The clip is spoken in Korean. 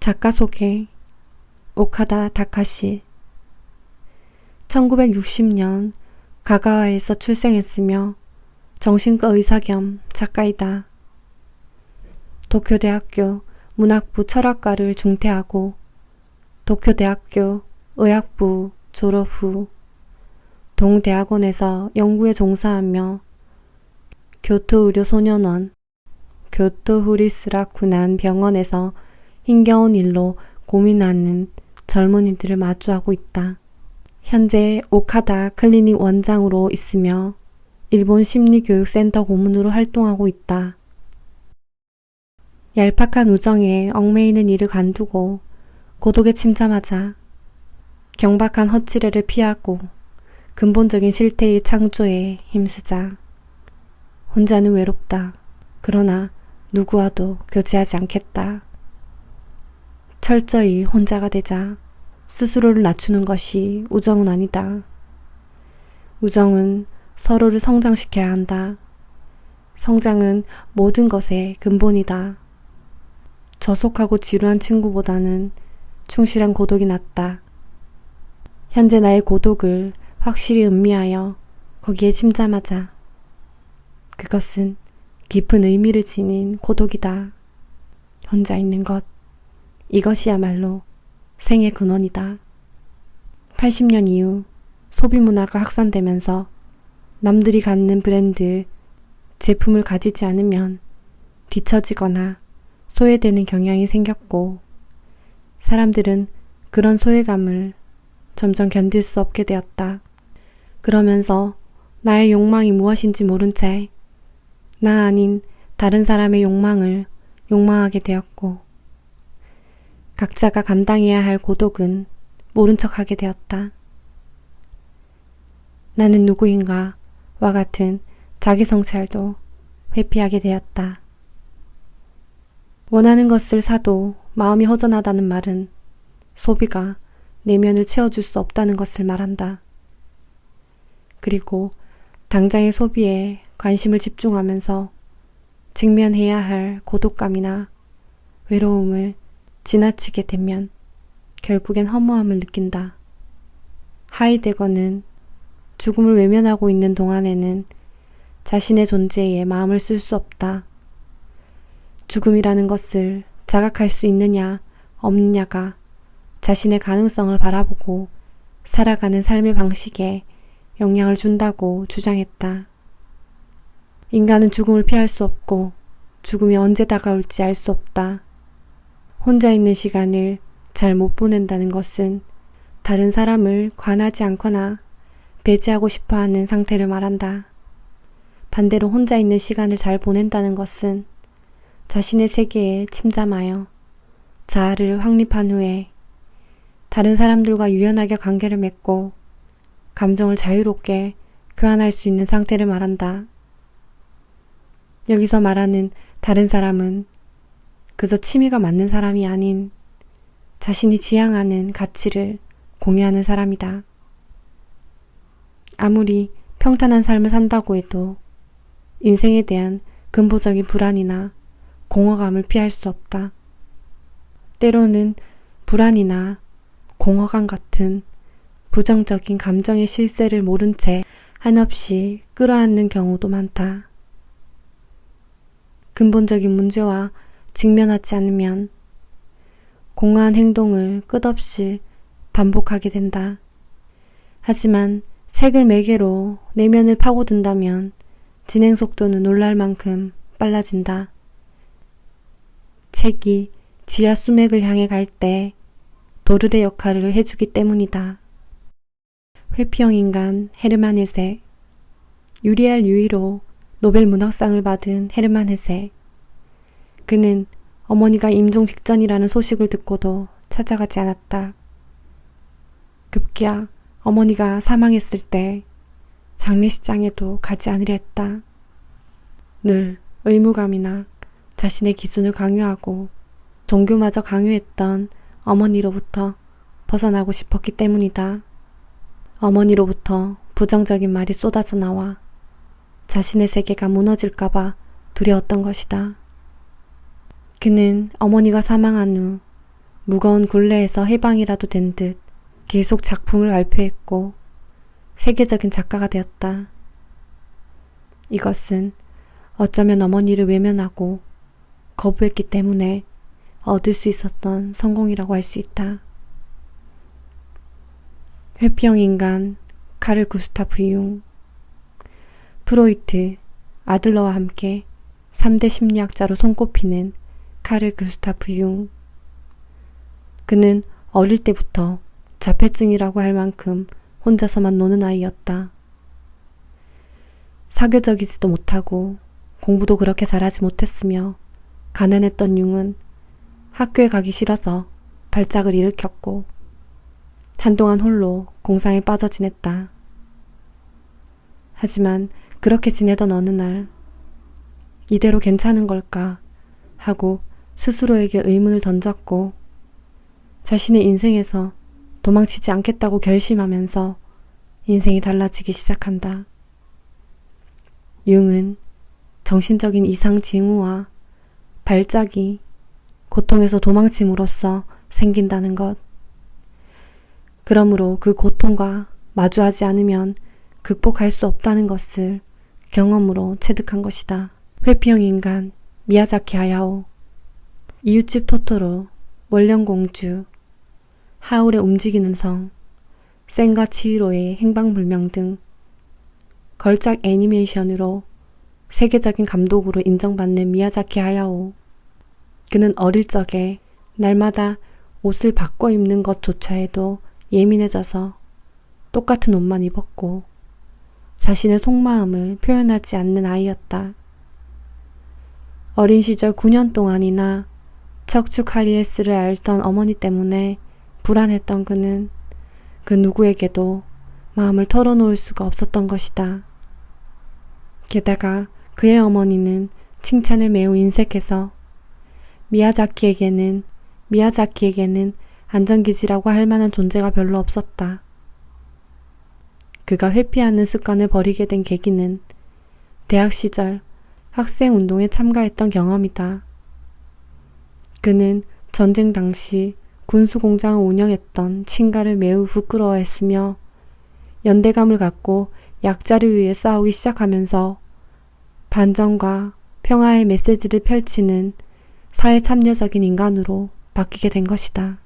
작가 소개 오카다 다카시 1960년 가가와에서 출생했으며 정신과 의사 겸 작가이다. 도쿄대학교 문학부 철학과를 중퇴하고 도쿄대학교 의학부 졸업 후 동대학원에서 연구에 종사하며 교토의료소년원, 교토후리스라쿠난 병원에서 힘겨운 일로 고민하는 젊은이들을 마주하고 있다. 현재 오카다 클리닉 원장으로 있으며 일본 심리교육센터 고문으로 활동하고 있다. 얄팍한 우정에 얽매이는 이를 관두고 고독에 침잠하자 경박한 헛지레를 피하고 근본적인 실태의 창조에 힘쓰자. 혼자는 외롭다. 그러나 누구와도 교제하지 않겠다. 철저히 혼자가 되자 스스로를 낮추는 것이 우정은 아니다. 우정은 서로를 성장시켜야 한다. 성장은 모든 것의 근본이다. 저속하고 지루한 친구보다는 충실한 고독이 낫다. 현재 나의 고독을 확실히 음미하여 거기에 침잠하자. 그것은 깊은 의미를 지닌 고독이다. 혼자 있는 것, 이것이야말로 생의 근원이다. 80년 이후 소비문화가 확산되면서 남들이 갖는 브랜드 제품을 가지지 않으면 뒤처지거나 소외되는 경향이 생겼고 사람들은 그런 소외감을 점점 견딜 수 없게 되었다. 그러면서 나의 욕망이 무엇인지 모른 채 나 아닌 다른 사람의 욕망을 욕망하게 되었고 각자가 감당해야 할 고독은 모른 척하게 되었다. 나는 누구인가 와 같은 자기 성찰도 회피하게 되었다. 원하는 것을 사도 마음이 허전하다는 말은 소비가 내면을 채워줄 수 없다는 것을 말한다. 그리고 당장의 소비에 관심을 집중하면서 직면해야 할 고독감이나 외로움을 지나치게 되면 결국엔 허무함을 느낀다. 하이데거는 죽음을 외면하고 있는 동안에는 자신의 존재에 마음을 쓸 수 없다. 죽음이라는 것을 자각할 수 있느냐 없느냐가 자신의 가능성을 바라보고 살아가는 삶의 방식에 영향을 준다고 주장했다. 인간은 죽음을 피할 수 없고 죽음이 언제 다가올지 알 수 없다. 혼자 있는 시간을 잘 못 보낸다는 것은 다른 사람을 관하지 않거나 배제하고 싶어하는 상태를 말한다. 반대로 혼자 있는 시간을 잘 보낸다는 것은 자신의 세계에 침잠하여 자아를 확립한 후에 다른 사람들과 유연하게 관계를 맺고 감정을 자유롭게 교환할 수 있는 상태를 말한다. 여기서 말하는 다른 사람은 그저 취미가 맞는 사람이 아닌 자신이 지향하는 가치를 공유하는 사람이다. 아무리 평탄한 삶을 산다고 해도 인생에 대한 근본적인 불안이나 공허감을 피할 수 없다. 때로는 불안이나 공허감 같은 부정적인 감정의 실세를 모른 채 한없이 끌어안는 경우도 많다. 근본적인 문제와 직면하지 않으면 공허한 행동을 끝없이 반복하게 된다. 하지만 책을 매개로 내면을 파고든다면 진행 속도는 놀랄 만큼 빨라진다. 책이 지하 수맥을 향해 갈 때 도르의 역할을 해주기 때문이다. 회피형 인간 헤르만 헤세. 유리알 유이로 노벨 문학상을 받은 헤르만 헤세. 그는 어머니가 임종 직전이라는 소식을 듣고도 찾아가지 않았다. 급기야 어머니가 사망했을 때 장례식장에도 가지 않으려 했다. 늘 의무감이나 자신의 기준을 강요하고 종교마저 강요했던 어머니로부터 벗어나고 싶었기 때문이다. 어머니로부터 부정적인 말이 쏟아져 나와 자신의 세계가 무너질까봐 두려웠던 것이다. 그는 어머니가 사망한 후 무거운 굴레에서 해방이라도 된 듯 계속 작품을 발표했고 세계적인 작가가 되었다. 이것은 어쩌면 어머니를 외면하고 거부했기 때문에 얻을 수 있었던 성공이라고 할 수 있다. 회피형 인간 카를 구스타프 융. 프로이트, 아들러와 함께 3대 심리학자로 손꼽히는 카를 구스타프 융. 그는 어릴 때부터 자폐증이라고 할 만큼 혼자서만 노는 아이였다. 사교적이지도 못하고 공부도 그렇게 잘하지 못했으며 가난했던 융은 학교에 가기 싫어서 발작을 일으켰고 한동안 홀로 공상에 빠져 지냈다. 하지만 그렇게 지내던 어느 날 이대로 괜찮은 걸까 하고 스스로에게 의문을 던졌고 자신의 인생에서 도망치지 않겠다고 결심하면서 인생이 달라지기 시작한다. 융은 정신적인 이상 징후와 발작이 고통에서 도망침으로써 생긴다는 것. 그러므로 그 고통과 마주하지 않으면 극복할 수 없다는 것을 경험으로 체득한 것이다. 회피형 인간 미야자키 하야오, 이웃집 토토로, 월령공주, 하울의 움직이는 성, 센과 치히로의 행방불명 등 걸작 애니메이션으로 세계적인 감독으로 인정받는 미야자키 하야오. 그는 어릴 적에 날마다 옷을 바꿔 입는 것조차에도 예민해져서 똑같은 옷만 입었고 자신의 속마음을 표현하지 않는 아이였다. 어린 시절 9년 동안이나 척추카리에스를 앓던 어머니 때문에 불안했던 그는 그 누구에게도 마음을 털어놓을 수가 없었던 것이다. 게다가 그의 어머니는 칭찬을 매우 인색해서 미야자키에게는 안전기지라고 할 만한 존재가 별로 없었다. 그가 회피하는 습관을 버리게 된 계기는 대학 시절 학생운동에 참가했던 경험이다. 그는 전쟁 당시 군수공장을 운영했던 친가를 매우 부끄러워했으며 연대감을 갖고 약자를 위해 싸우기 시작하면서 반전과 평화의 메시지를 펼치는 사회 참여적인 인간으로 바뀌게 된 것이다.